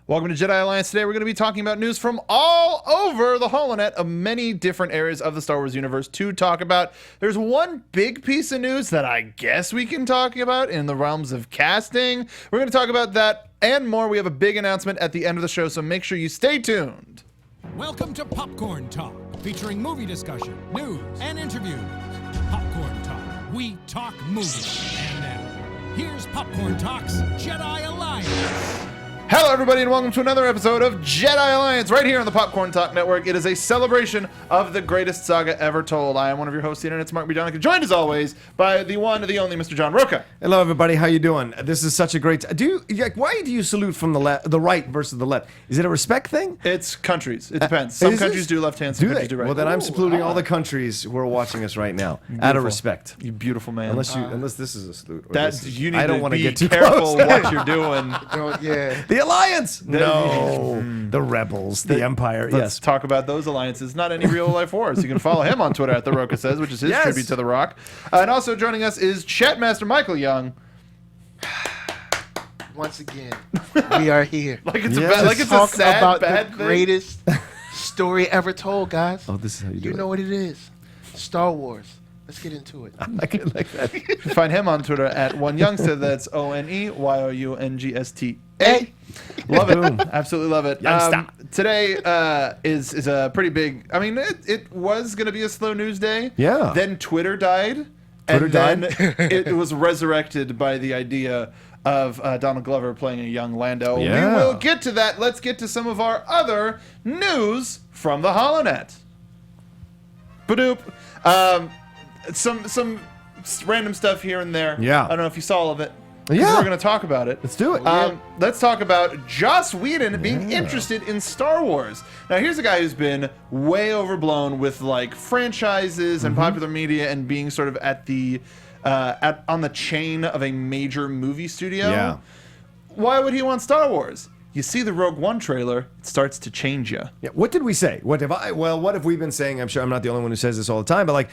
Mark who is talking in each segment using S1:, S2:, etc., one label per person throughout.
S1: Welcome to Jedi Alliance. Today we're going to be talking about news from all over the holonet of many different areas of the Star Wars universe to talk about. There's one big piece of news that I guess we can talk about in the realms of casting. We're going to talk about that and more. We have a big announcement at the end of the show, so make sure you stay tuned.
S2: Welcome to Popcorn Talk, featuring movie discussion, news, and interviews. Popcorn Talk, we talk movies. And now, here's Popcorn Talk's Jedi Alliance.
S1: Hello, everybody, and welcome to another episode of Jedi Alliance right here on the Popcorn Talk Network. It is a celebration of the greatest saga ever told. I am one of your hosts, the Internet's Mark B. Donica, joined as always by the one, the only Mr. John Rocha.
S3: Hello, everybody. How you doing? This is such a great. Why do you salute from the right versus the left? Is it a respect thing?
S1: It's countries. It depends. Some countries do left hand, some countries do right.
S3: Well, then I'm saluting all the countries who are watching us right now out of respect.
S1: You beautiful man.
S3: Unless this is a salute.
S1: You need
S3: I don't
S1: to
S3: want to
S1: be
S3: get too
S1: careful
S3: close.
S1: what you're doing.
S3: The Alliance. No, the rebels, the Empire.
S1: Let's talk about those alliances. Not any real life wars. You can follow him on Twitter at The Roca Says, which is his tribute to The Rock. And also joining us is Chatmaster Michael Young.
S4: Once again, we are here.
S1: Like it's a sad,
S4: about
S1: bad
S4: the
S1: thing.
S4: greatest story ever told, guys.
S3: Oh, this is how you do it.
S4: You know what it is. Star Wars. Let's get into it.
S3: I like that.
S1: You can find him on Twitter at OneYoungster. That's OneYoungsta. Love it. Absolutely love it. Today is a pretty big. I mean, it was going to be a slow news day.
S3: Yeah.
S1: Then Twitter died. Then it was resurrected by the idea of Donald Glover playing a young Lando.
S3: Yeah.
S1: We will get to that. Let's get to some of our other news from the holonet. Badoop. Some random stuff here and there.
S3: Yeah.
S1: I don't know if you saw all of it.
S3: Yeah.
S1: We're going to talk about it.
S3: Let's do it.
S1: Let's talk about Joss Whedon being interested in Star Wars. Now, here's a guy who's been way overblown with like franchises and popular media and being sort of at the on the chain of a major movie studio.
S3: Yeah.
S1: Why would he want Star Wars? You see the Rogue One trailer, it starts to change you.
S3: Yeah. What did we say? What have we been saying? I'm sure I'm not the only one who says this all the time, but like,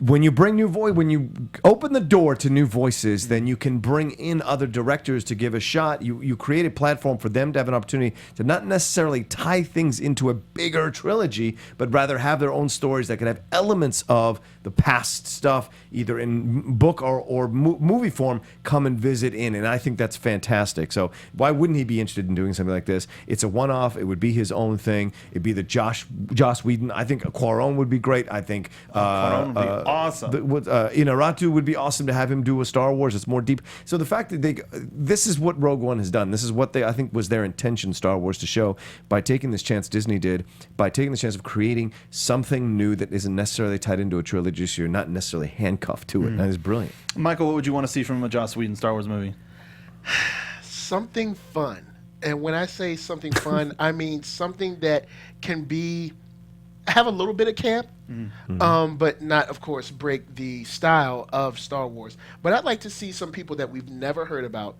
S3: when you bring when you open the door to new voices, then you can bring in other directors to give a shot. You create a platform for them to have an opportunity to not necessarily tie things into a bigger trilogy, but rather have their own stories that can have elements of the past stuff, either in book or movie form, come and visit in. And I think that's fantastic. So why wouldn't he be interested in doing something like this? It's a one-off. It would be his own thing. It'd be the Joss Whedon. I think Quaron would be great. I think
S1: Quaron would be awesome.
S3: Inarritu would be awesome to have him do a Star Wars. It's more deep. So the fact that this is what Rogue One has done. This is what I think was their intention, Star Wars, to show by taking this chance. Disney did by taking the chance of creating something new that isn't necessarily tied into a trilogy. So you're not necessarily handcuffed to it. That is brilliant.
S1: Michael, what would you want to see from a Joss Whedon Star Wars movie?
S4: Something fun. And when I say something fun, I mean something that can have a little bit of camp, but not, of course, break the style of Star Wars. But I'd like to see some people that we've never heard about,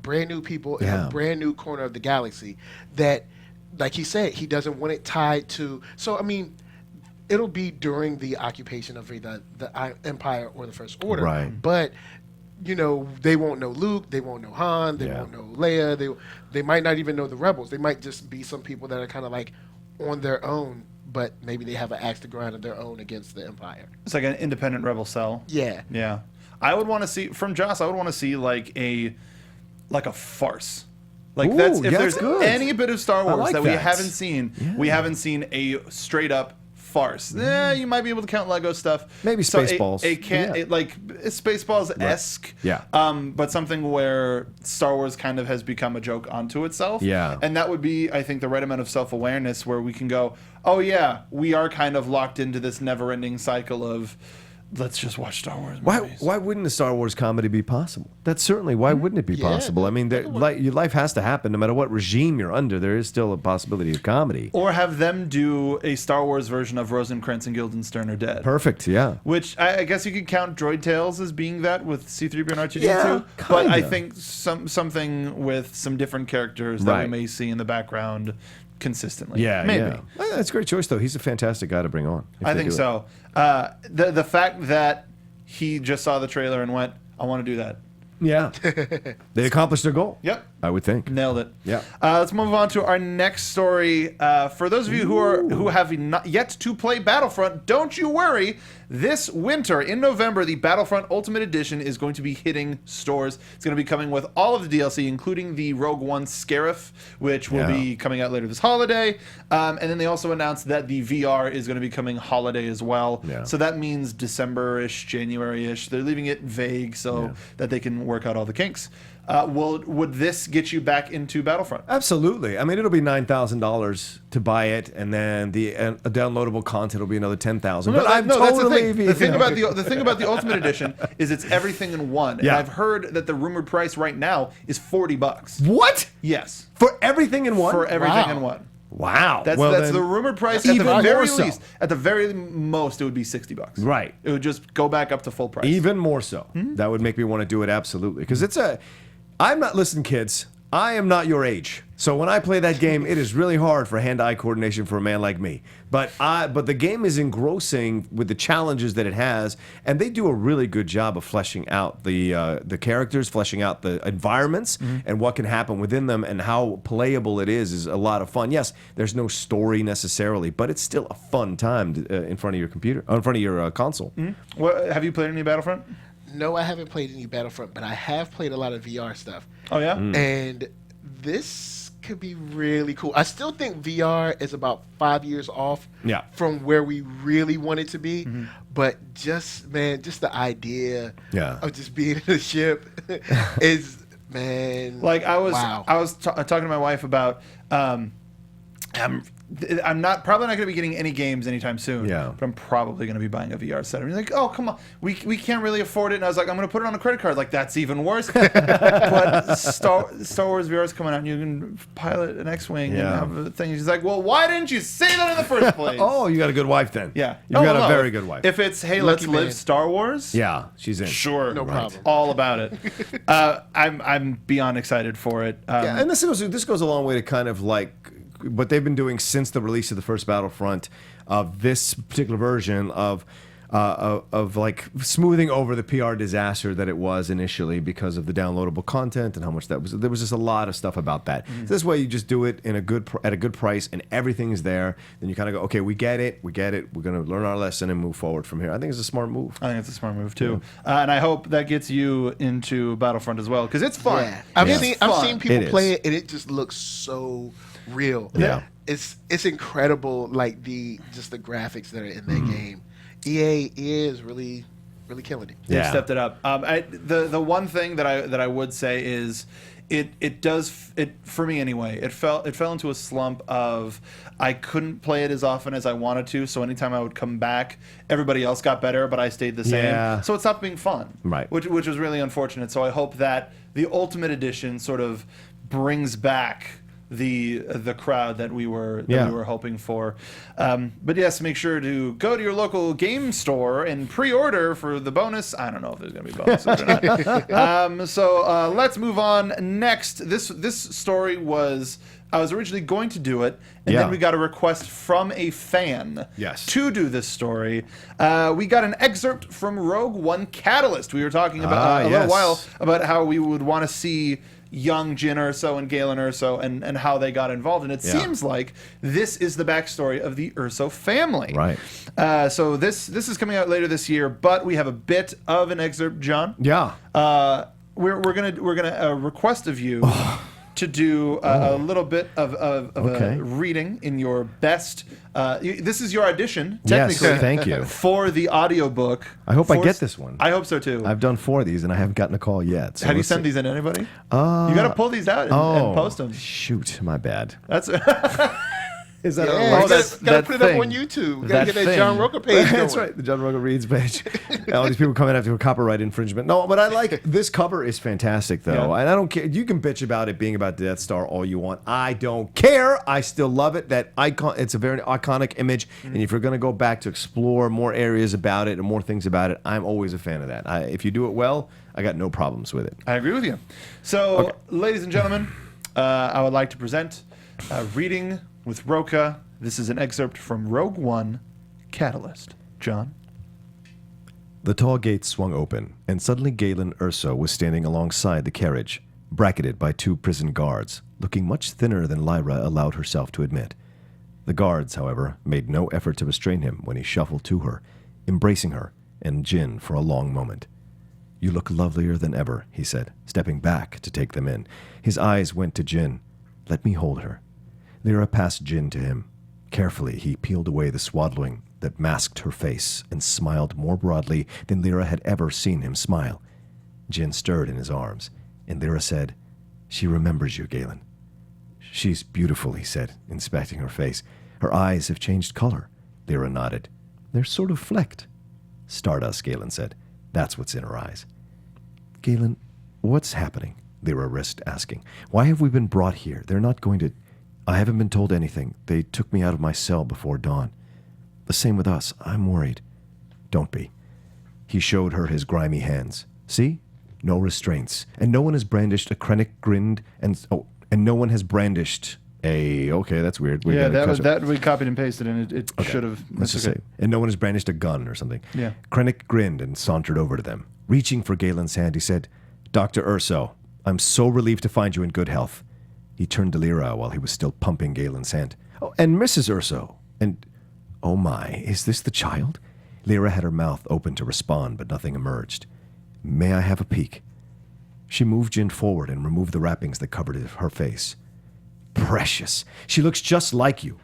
S4: brand new people in a brand new corner of the galaxy that, like he said, he doesn't want it tied to. So, I mean, it'll be during the occupation of either the Empire or the First Order.
S3: Right.
S4: But, you know, they won't know Luke, they won't know Han, they won't know Leia, they might not even know the Rebels. They might just be some people that are kind of like on their own, but maybe they have an axe to grind of their own against the Empire.
S1: It's like an independent rebel cell.
S4: Yeah.
S1: Yeah. I would want to see from Joss. I would want to see like a farce. Like if there's any bit of Star Wars that we haven't seen, we haven't seen a straight up farce. You might be able to count Lego stuff.
S3: Maybe Spaceballs.
S1: Like Spaceballs-esque.
S3: Right.
S1: But something where Star Wars kind of has become a joke onto itself.
S3: Yeah.
S1: And that would be, I think, the right amount of self-awareness where we can go, oh yeah, we are kind of locked into this never-ending cycle of let's just watch Star Wars movies.
S3: Why wouldn't a Star Wars comedy be possible? That's certainly why wouldn't it be possible? I mean, your life has to happen no matter what regime you're under. There is still a possibility of comedy.
S1: Or have them do a Star Wars version of Rosencrantz and Guildenstern are Dead.
S3: Perfect, yeah.
S1: Which I guess you could count Droid Tales as being that with C-3PO and R2-D2.
S3: Yeah,
S1: but I think something with some different characters that we may see in the background consistently.
S3: Yeah,
S1: maybe.
S3: Yeah. Well, that's a great choice, though. He's a fantastic guy to bring on.
S1: I think so. The fact that he just saw the trailer and went, I want to do that.
S3: Yeah. They accomplished their goal.
S1: Yep.
S3: I would think.
S1: Nailed it.
S3: Yeah.
S1: Let's move on to our next story. For those of you who have not yet to play Battlefront, don't you worry. This winter, in November, the Battlefront Ultimate Edition is going to be hitting stores. It's going to be coming with all of the DLC, including the Rogue One Scarif, which will be coming out later this holiday. And then they also announced that the VR is going to be coming holiday as well.
S3: Yeah.
S1: So that means December-ish, January-ish. They're leaving it vague so that they can work out all the kinks. Would this get you back into Battlefront?
S3: Absolutely. I mean, it'll be $9,000 to buy it, and then the downloadable content will be another $10,000. But I'm
S1: that's the
S3: totally
S1: thing. The thing about the Ultimate Edition is it's everything in one. And
S3: Yeah.
S1: I've heard that the rumored price right now is $40.
S3: What?
S1: Yes,
S3: For everything in one?
S1: for everything
S4: Wow.
S1: in one.
S3: Wow.
S1: That's
S3: Well,
S1: that's
S3: then-
S1: the rumored price. At
S3: even
S1: the very
S3: more so.
S1: least, at the very most, it would be $60.
S3: Right.
S1: It would just go back up to full price.
S3: Even more so. That would make me want to do it absolutely. Because I'm not, listen, kids, I am not your age. So when I play that game, it is really hard for hand-eye coordination for a man like me. But the game is engrossing with the challenges that it has, and they do a really good job of fleshing out the characters, fleshing out the environments, and what can happen within them, and how playable it is a lot of fun. Yes, there's no story necessarily, but it's still a fun time in front of your computer, in front of your console.
S1: Have you played any Battlefront?
S4: No, I haven't played any Battlefront, but I have played a lot of VR stuff.
S1: Oh yeah.
S4: And this could be really cool. I still think VR is about 5 years off from where we really want it to be. But just the idea of just being in a ship is, man.
S1: Like I was
S4: wow.
S1: talking to my wife about I'm probably not going to be getting any games anytime soon.
S3: Yeah.
S1: But I'm probably going to be buying a VR set. And you're like, oh, come on. We can't really afford it. And I was like, I'm going to put it on a credit card. Like, that's even worse. But Star Wars VR is coming out and you can pilot an X-Wing and have a thing. She's like, well, why didn't you say that in the first place?
S3: Oh, you got a good wife then.
S1: Yeah.
S3: You've got a very good wife.
S1: If it's, hey,
S4: Lucky
S1: let's live
S4: man.
S1: Star Wars.
S3: Yeah, she's in.
S1: Sure.
S4: No problem.
S1: All about it. I'm beyond excited for it.
S3: Yeah, and this goes a long way to kind of like what they've been doing since the release of the first Battlefront, of this particular version of like smoothing over the PR disaster that it was initially because of the downloadable content and how much that was. There was just a lot of stuff about that. So this way, you just do it in at a good price, and everything is there. Then you kind of go, okay, we get it. We're going to learn our lesson and move forward from here. I think it's a smart move.
S1: I think it's a smart move too, and I hope that gets you into Battlefront as well because it's fun.
S4: Yeah. I've seen people
S3: It
S4: play
S3: is.
S4: it, and it just looks so real.
S3: Yeah.
S4: It's incredible. Like the graphics that are in that game. EA is really killing it.
S1: They've stepped it up. The one thing that I would say is it does for me anyway. It fell into a slump of I couldn't play it as often as I wanted to. So anytime I would come back, everybody else got better, but I stayed the same.
S3: Yeah.
S1: So it stopped being fun.
S3: Right.
S1: Which was really unfortunate. So I hope that the Ultimate Edition sort of brings back the crowd that we were hoping for. But yes, make sure to go to your local game store and pre-order for the bonus. I don't know if there's going to be bonuses or not. So let's move on. Next, this story was, I was originally going to do it, and then we got a request from a fan to do this story. We got an excerpt from Rogue One Catalyst. We were talking about a little while about how we would want to see young Jyn Erso and Galen Erso and how they got involved. And it seems like this is the backstory of the Erso family.
S3: Right.
S1: So this is coming out later this year, but we have a bit of an excerpt, John.
S3: Yeah.
S1: We're gonna request of you to do a little bit of a reading in your best. This is your audition, technically.
S3: Yes, thank you.
S1: For the audiobook.
S3: I hope I get this one.
S1: I hope so too.
S3: I've done 4 of these, and I haven't gotten a call yet. So
S1: have you
S3: let's
S1: sent
S3: see.
S1: these in to anybody? You got to pull these out and post them.
S3: Shoot, my bad.
S1: That's
S3: Is that
S4: Yeah,
S1: that's
S4: gotta
S1: that
S4: put it up
S1: thing.
S4: on YouTube.
S1: That
S4: Gotta get that
S1: thing.
S4: John Rocha page going.
S3: That's right, the John Rocha Reads page. All these people coming after copyright infringement. No, but I like this cover is fantastic though, and I don't care. You can bitch about it being about Death Star all you want. I don't care. I still love it. That icon. It's a very iconic image, and if you're going to go back to explore more areas about it and more things about it, I'm always a fan of that. If you do it well, I got no problems with it.
S1: I agree with you. So, ladies and gentlemen, I would like to present Reading with Roca. This is an excerpt from Rogue One Catalyst. John?
S3: The tall gate swung open, and suddenly Galen Urso was standing alongside the carriage, bracketed by 2 prison guards, looking much thinner than Lyra allowed herself to admit. The guards, however, made no effort to restrain him when he shuffled to her, embracing her and Jin for a long moment. "You look lovelier than ever," he said, stepping back to take them in. His eyes went to Jin. "Let me hold her." Lyra passed Jin to him. Carefully, he peeled away the swaddling that masked her face and smiled more broadly than Lyra had ever seen him smile. Jin stirred in his arms, and Lyra said, "She remembers you, Galen." "She's beautiful," he said, inspecting her face. "Her eyes have changed color." Lyra nodded. "They're sort of flecked." "Stardust," Galen said. "That's what's in her eyes." "Galen, what's happening?" Lyra risked asking. "Why have we been brought here? They're not going to... I haven't been told anything. They took me out of my cell before dawn." "The same with us. I'm worried." "Don't be." He showed her his grimy hands. "See? No restraints. And no one has brandished a Krennic grinned and no one has brandished a... Okay, that's weird.
S1: That we copied and pasted, and it
S3: Okay.
S1: should have...
S3: Let's just say. And no one has brandished a gun or something.
S1: Yeah.
S3: Krennic grinned and sauntered over to them. Reaching for Galen's hand, he said, "Dr. Urso, I'm so relieved to find you in good health." He turned to Lyra while he was still pumping Galen's hand. "Oh, and Mrs. Urso. And... Oh my, is this the child?" Lyra had her mouth open to respond, but nothing emerged. "May I have a peek?" She moved Jin forward and removed the wrappings that covered her face. "Precious. She looks just like you."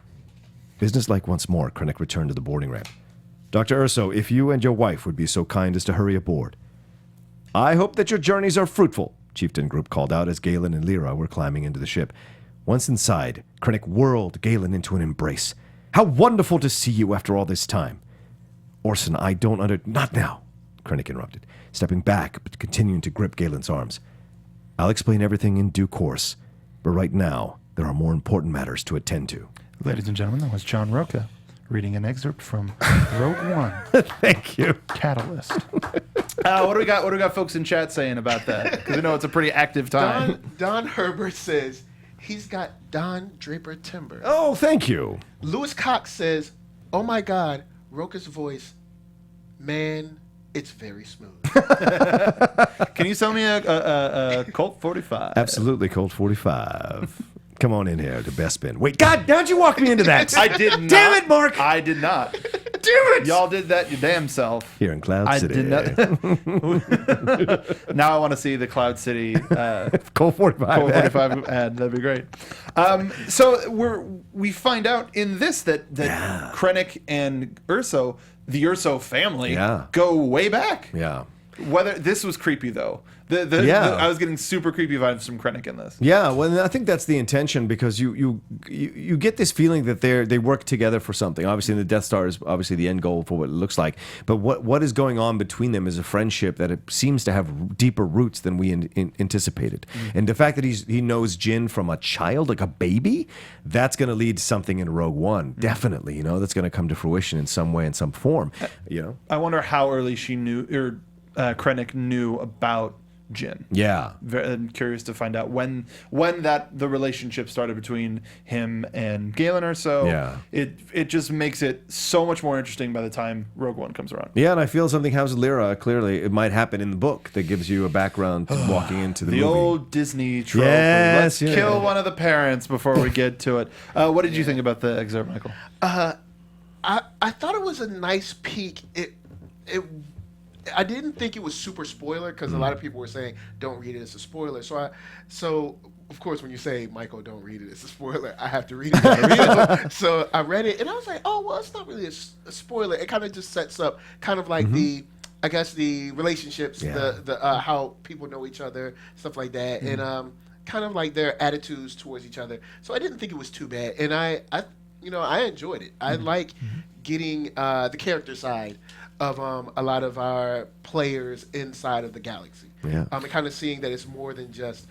S3: Businesslike once more, Krennic returned to the boarding ramp. "Dr. Urso, if you and your wife would be so kind as to hurry aboard." "I hope that your journeys are fruitful," Chieftain Group called out as Galen and Lyra were climbing into the ship. Once inside, Krennic whirled Galen into an embrace. "How wonderful to see you after all this time." "Orson, I don't Not now," Krennic interrupted, stepping back but continuing to grip Galen's arms. "I'll explain everything in due course, but right now, there are more important matters to attend to."
S1: Ladies and gentlemen, that was John Rocha reading an excerpt from Rogue One.
S3: Thank you.
S1: Catalyst. What do we got? What do we got, folks in chat saying about that? Because we know it's a pretty active time.
S4: Don Herbert says he's got Don Draper timber.
S3: Oh, thank you.
S4: Lewis Cox says, "Oh my God, Roca's voice, man, it's very smooth."
S1: Can you sell me a Colt 45?
S3: Absolutely, Colt 45. Come on in here to Bespin. Wait, God, how'd you walk me into that?
S1: I did not.
S3: Damn it, Mark.
S1: I did not.
S3: Damn it.
S1: Y'all did that your damn self.
S3: Here in Cloud
S1: I
S3: City.
S1: did not. Now I want to see the Cloud City
S3: Colt 45.
S1: Colt 45 ad. That'd be great. So we find out in this that Krennic and Urso, the Urso family, go way back.
S3: Yeah.
S1: Whether this was creepy though. I was getting super creepy vibes from Krennic in this.
S3: Yeah, well, I think that's the intention because you get this feeling that they work together for something. Obviously, the Death Star is obviously the end goal for what it looks like. But what is going on between them is a friendship that it seems to have deeper roots than we anticipated. Mm-hmm. And the fact that he knows Jin from a child, like a baby, that's going to lead to something in Rogue One. Mm-hmm. Definitely, that's going to come to fruition in some way, in some form.
S1: I wonder how early she knew, or Krennic knew about Jin.
S3: Yeah.
S1: I'm curious to find out when the relationship started between him and Galen Urso.
S3: Yeah.
S1: It just makes it so much more interesting by the time Rogue One comes around.
S3: Yeah, and I feel something happens with Lyra. Clearly, it might happen in the book that gives you a background to walking into the movie.
S1: The old Disney trope.
S3: Yes,
S1: Let's kill one of the parents before we get to it. What did you think about the excerpt, Michael?
S4: I thought it was a nice peek. I didn't think it was super spoiler because a lot of people were saying don't read it as a spoiler. So of course when you say Michael don't read it as a spoiler, I have to read it. So I read it and I was like, oh well, it's not really a spoiler. It kind of just sets up kind of like the relationships, the how people know each other, stuff like that, and kind of like their attitudes towards each other. So I didn't think it was too bad, and I enjoyed it. I like getting the character side of a lot of our players inside of the galaxy.
S3: Yeah.
S4: And kind of seeing that it's more than just,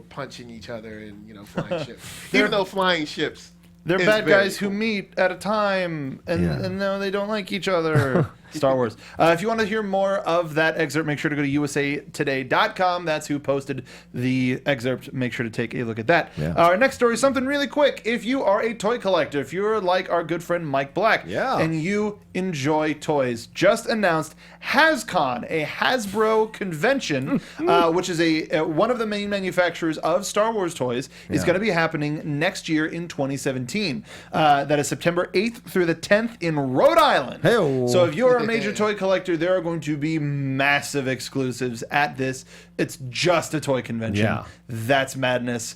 S4: punching each other and, flying ships. Even though flying ships...
S1: They're bad guys who meet at a time, and no, they don't like each other. Star Wars. If you want to hear more of that excerpt, make sure to go to usatoday.com. That's who posted the excerpt. Make sure to take a look at that.
S3: Yeah.
S1: Our next story is something really quick. If you are a toy collector, if you're like our good friend Mike Black, and you enjoy toys, just announced HasCon, a Hasbro convention, which is one of the main manufacturers of Star Wars toys, is going to be happening next year in 2017. That is September 8th through the 10th in Rhode Island.
S3: Hey-o.
S1: So if you're a major toy collector, there are going to be massive exclusives at this. It's just a toy convention.
S3: Yeah.
S1: That's madness.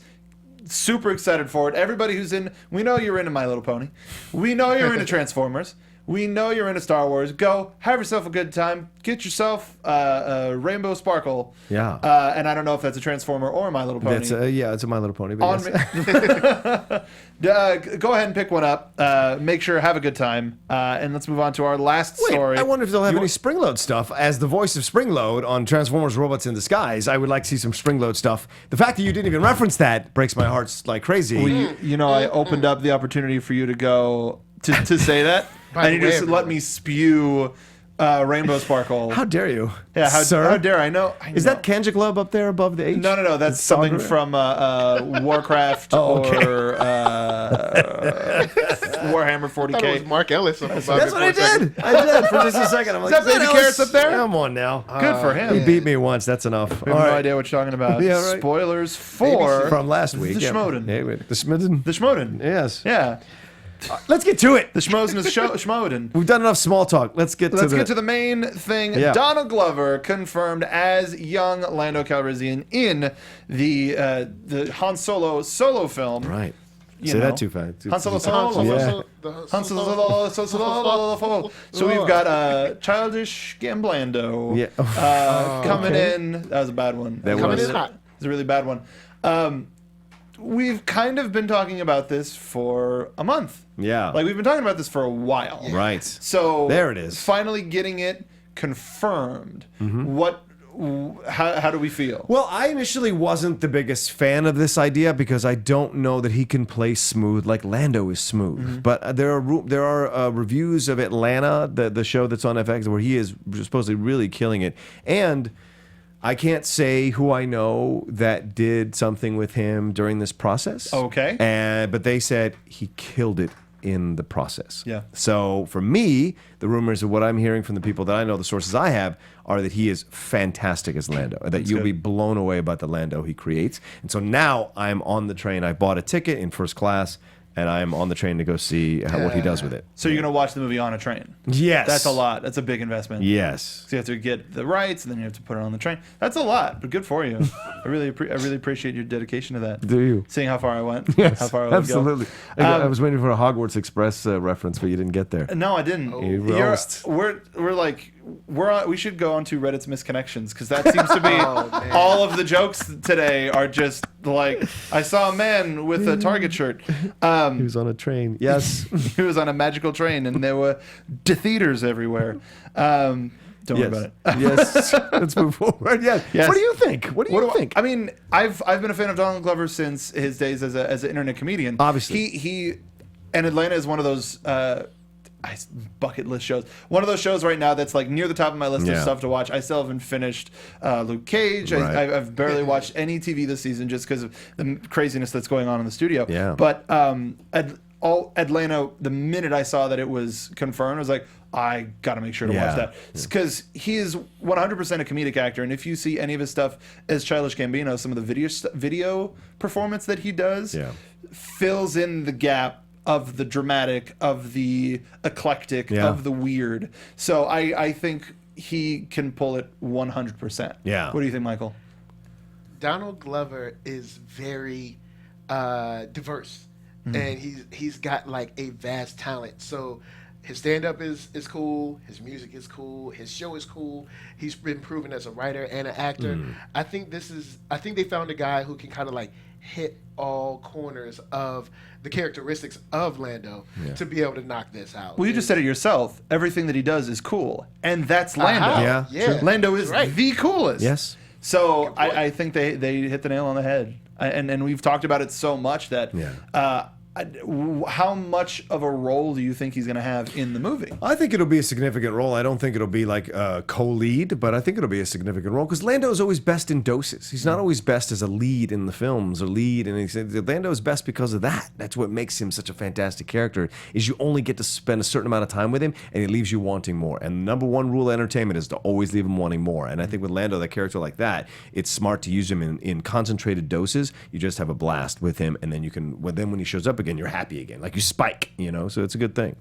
S1: Super excited for it. Everybody who's in, we know you're into My Little Pony. We know you're into Transformers. We know you're into Star Wars. Go have yourself a good time. Get yourself a Rainbow Sparkle.
S3: Yeah.
S1: And I don't know if that's a Transformer or a My Little Pony.
S3: It's a My Little Pony. But
S1: Go ahead and pick one up. Make sure, have a good time. And let's move on to our last story.
S3: I wonder if they'll have any Springload stuff. As the voice of Springload on Transformers Robots in Disguise, I would like to see some Springload stuff. The fact that you didn't even reference that breaks my heart like crazy.
S1: Well, you know, I opened up the opportunity for you to go to say that. And you just let me spew Rainbow Sparkle.
S3: How dare you?
S1: Yeah,
S3: sir?
S1: How dare I know?
S3: Is that Kanja Club up there above the H?
S1: No. That's something from Warcraft or Warhammer 40K.
S4: I thought it was Mark Ellis.
S3: That's what I did. I did for just a second. I'm like,
S1: Is that Baby Carrots up there?
S3: Come on now.
S1: Good for him.
S3: He beat me once. That's enough.
S1: We have no idea what you're talking about.
S3: Yeah, right.
S1: Spoilers for
S3: From last week.
S1: The Schmoden.
S3: Yeah, the Schmoden.
S1: The Schmoden.
S3: Yes.
S1: Yeah.
S3: Let's get to it.
S1: The Schmoes and the Schmoden.
S3: We've done enough small talk. Let's get to the
S1: main thing.
S3: Yeah.
S1: Donald Glover confirmed as young Lando Calrissian in the Han Solo film.
S3: Right.
S1: You
S3: Say
S1: know.
S3: that too fast.
S1: Han Solo Solo.
S3: Yeah.
S1: Han Solo Solo. So we've got Childish Gamblando coming in. That was a bad one.
S4: Coming in hot.
S1: It's a really bad one. We've kind of been talking about this for a month.
S3: Yeah.
S1: Like, we've been talking about this for a while.
S3: Right.
S1: So
S3: there it is.
S1: Finally getting it confirmed. How do we feel?
S3: Well, I initially wasn't the biggest fan of this idea because I don't know that he can play smooth like Lando is smooth. But there are reviews of Atlanta, the show that's on FX, where he is supposedly really killing it. And I can't say who I know that did something with him during this process.
S1: Okay.
S3: But they said he killed it in the process.
S1: Yeah.
S3: So for me, the rumors of what I'm hearing from the people that I know, the sources I have, are that he is fantastic as Lando. That you'll be blown away about the Lando he creates. And so now I'm on the train. I bought a ticket in first class, and I'm on the train to go see what he does with it.
S1: So you're going to watch the movie on a train?
S3: Yes.
S1: That's a lot. That's a big investment.
S3: Yes.
S1: So you have to get the rights, and then you have to put it on the train. That's a lot, but good for you. I really appreciate your dedication to that.
S3: Do you?
S1: Seeing how far I went.
S3: Yes,
S1: how far I would
S3: absolutely.
S1: Go.
S3: I was waiting for a Hogwarts Express reference, but you didn't get there.
S1: No, I didn't.
S3: You roast.
S1: We should go on to Reddit's misconnections, because that seems to be all of the jokes today are just like, I saw a man with a Target shirt.
S3: He was on a train. Yes.
S1: He was on a magical train, and there were theaters everywhere. Don't worry about it.
S3: Yes. Let's move forward. Yes.
S1: Yes.
S3: What do you think? What do you think?
S1: I mean, I've been a fan of Donald Glover since his days as an internet comedian.
S3: Obviously.
S1: He and Atlanta is one of those bucket list shows. One of those shows right now that's like near the top of my list of stuff to watch. I still haven't finished Luke Cage.
S3: Right.
S1: I've barely watched any TV this season just because of the craziness that's going on in the studio.
S3: Yeah.
S1: But Atlanta, the minute I saw that it was confirmed, I was like, I got to make sure to watch that. Because he is 100% a comedic actor. And if you see any of his stuff as Childish Gambino, some of the video performance that he does fills in the gap of the dramatic, of the eclectic, of the weird. So I think he can pull it 100%.
S3: Yeah.
S1: What do you think, Michael?
S4: Donald Glover is very diverse, and he's got like a vast talent. So his stand-up is cool, his music is cool, his show is cool. He's been proven as a writer and an actor. I think they found a guy who can kind of like hit all corners of the characteristics of Lando to be able to knock this out.
S1: Well, you just said it yourself. Everything that he does is cool, and that's Lando.
S4: Yeah.
S1: Lando is the coolest.
S3: Yes.
S1: So I think they hit the nail on the head, and we've talked about it so much that how much of a role do you think he's going to have in the movie?
S3: I think it'll be a significant role. I don't think it'll be like a co-lead, but I think it'll be a significant role because Lando is always best in doses. He's not always best as a lead in the films or lead, and Lando is best because of that. That's what makes him such a fantastic character. Is you only get to spend a certain amount of time with him, and he leaves you wanting more. And the number one rule of entertainment is to always leave him wanting more. And I think with Lando, that character like that, it's smart to use him in concentrated doses. You just have a blast with him, and then you can. Then when he shows up again, you're happy again. Like you spike, so it's a good thing.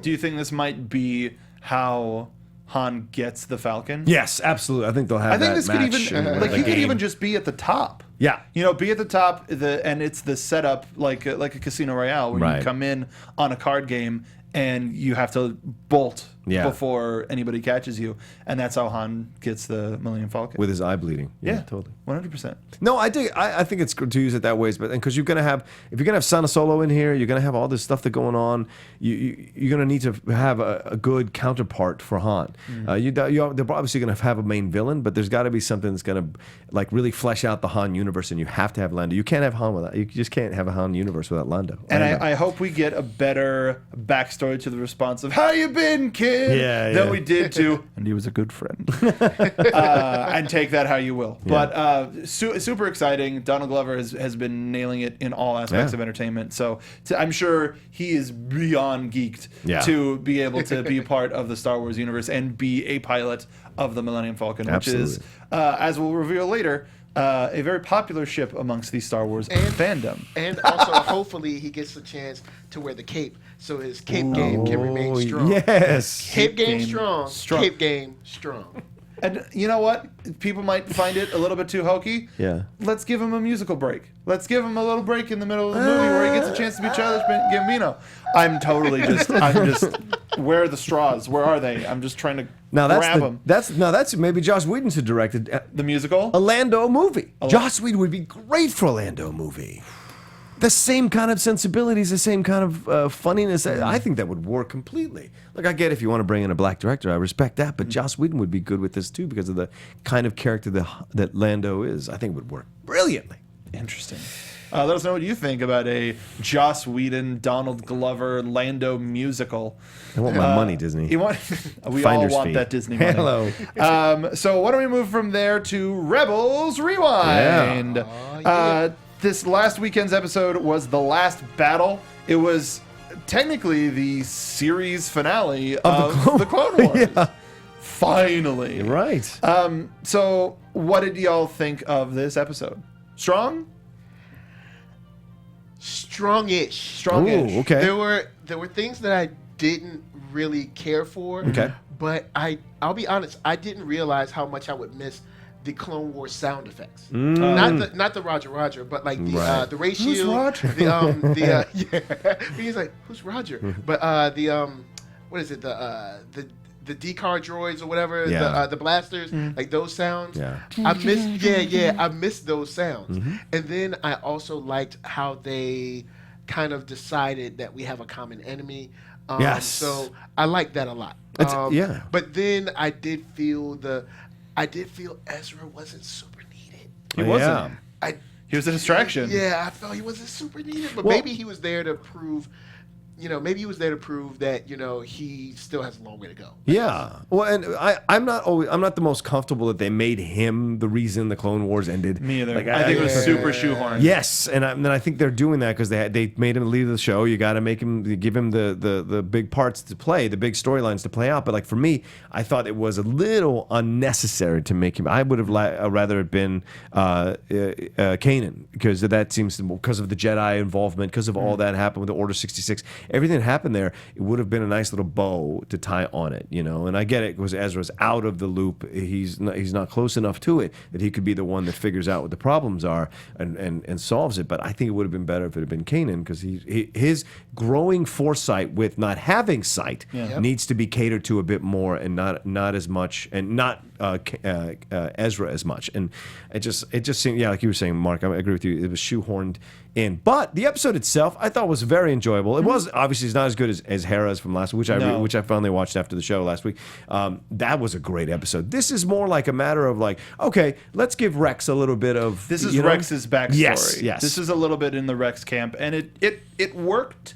S1: Do you think this might be how Han gets the Falcon?
S3: Yes, absolutely. I think they'll have.
S1: I think this could
S3: match
S1: even
S3: in
S1: he
S3: the
S1: could even
S3: game.
S1: just be at the top.
S3: Yeah.
S1: Be at the top. And it's the setup like a Casino Royale where
S3: Right.
S1: you come in on a card game and you have to bolt
S3: Yeah.
S1: before anybody catches you, and that's how Han gets the Millennium Falcon.
S3: with his eye bleeding.
S1: yeah,
S3: totally.
S1: 100%.
S3: No, I think it's good to use it that way, but because if you're gonna have Sana Solo in here, you're gonna have all this stuff that's going on. You're gonna need to have a good counterpart for Han. They're obviously gonna have a main villain, but there's got to be something that's gonna like really flesh out the Han universe, and you have to have Lando. You can't have Han without. You just can't have a Han universe without Lando.
S1: And I hope we get a better backstory to the response of "How you been, kid?" than we did to "And he was a good friend." And take that how you will. But super exciting. Donald Glover has been nailing it in all aspects of entertainment. So I'm sure he is beyond geeked to be able to be part of the Star Wars universe and be a pilot of the Millennium Falcon, which is, as we'll reveal later, a very popular ship amongst the Star Wars fandom.
S4: And also, hopefully, he gets a chance to wear the cape, so his cape game can remain strong.
S3: Yes.
S4: Cape game
S1: game
S4: strong.
S1: strong.
S4: Cape game strong.
S1: And you know what? People might find it a little bit too hokey.
S3: Yeah.
S1: Let's give him a musical break. Let's give him a little break in the middle of the movie where he gets a chance to be Childish Gambino. I'm just. Where are the straws? Where are they? I'm just trying to grab them.
S3: That's maybe Joss Whedon should direct
S1: The musical?
S3: a Lando movie. Joss Whedon would be great for a Lando movie. The same kind of sensibilities, the same kind of funniness. I think that would work completely. Like, I get if you want to bring in a black director, I respect that, but Joss Whedon would be good with this too because of the kind of character that Lando is. I think it would work brilliantly.
S1: Interesting. Let us know what you think about a Joss Whedon, Donald Glover, Lando musical.
S3: I want my money, Disney.
S1: We all
S3: Finder's
S1: want
S3: fee.
S1: that Disney money.
S3: Hello.
S1: So why don't we move from there to Rebels Rewind? This last weekend's episode was the last battle. It was technically the series finale of the Clone Wars.
S3: Yeah.
S1: Finally.
S3: You're right.
S1: So what did y'all think of this episode? Strong?
S4: Strongish.
S1: Strongish.
S3: Ooh, okay.
S4: There were things that I didn't really care for.
S3: Okay.
S4: But I'll be honest, I didn't realize how much I would miss the Clone Wars sound effects. Not the Roger, but like the ratio.
S1: Who's Roger?
S4: He's like, who's Roger? But what is it? The decar droids or whatever, the blasters, like those sounds.
S3: Yeah.
S4: I missed those sounds. And then I also liked how they kind of decided that we have a common enemy.
S3: Yes.
S4: So I like that a lot.
S3: Yeah.
S4: But then I did feel Ezra wasn't super needed.
S1: He wasn't. He was a distraction.
S4: Yeah, I felt he wasn't super needed, but maybe he was there to prove. Maybe he was there to prove that he still has a long way to go.
S3: Yeah. Well, and I'm not the most comfortable that they made him the reason the Clone Wars ended.
S1: Me either.
S3: Like,
S1: I think it was super shoehorned.
S3: Yes, and then I think they're doing that because they made him lead the show. You got to give him the big parts to play, the big storylines to play out. But like for me, I thought it was a little unnecessary to make him. I would have rather it been Kanan because that seems because of the Jedi involvement, because of all that happened with the Order 66. Everything that happened there, it would have been a nice little bow to tie on it, And I get it because Ezra's out of the loop. He's not close enough to it that he could be the one that figures out what the problems are and solves it. But I think it would have been better if it had been Kanan because his growing foresight with not having sight needs to be catered to a bit more and not as much and not Ezra as much. And it just seemed like you were saying, Mark. I agree with you. It was shoehorned in. But the episode itself, I thought was very enjoyable. It was obviously it's not as good as Hera's from last week, which I finally watched after the show last week. That was a great episode. This is more like a matter of like, okay, let's give Rex a little bit of.
S1: This is Rex's backstory.
S3: Yes.
S1: This is a little bit in the Rex camp, and it worked.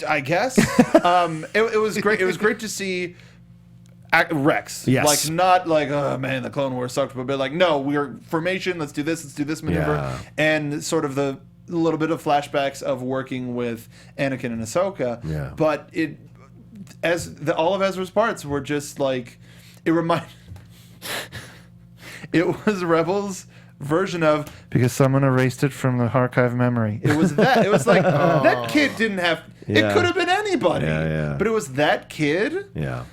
S1: I guess it was great. It was great to see Rex.
S3: Yes.
S1: Like not like, oh man, the Clone Wars sucked, but like, no, we're formation. Let's do this maneuver,
S3: Yeah.
S1: and sort of the little bit of flashbacks of working with Anakin and Ahsoka.
S3: Yeah.
S1: But all of Ezra's parts were just like, it was Rebels version of, because someone erased it from the archive memory. It was that. It was like that kid didn't have.
S3: Yeah.
S1: It could have been anybody.
S3: Yeah.
S1: But it was that kid.
S3: Yeah.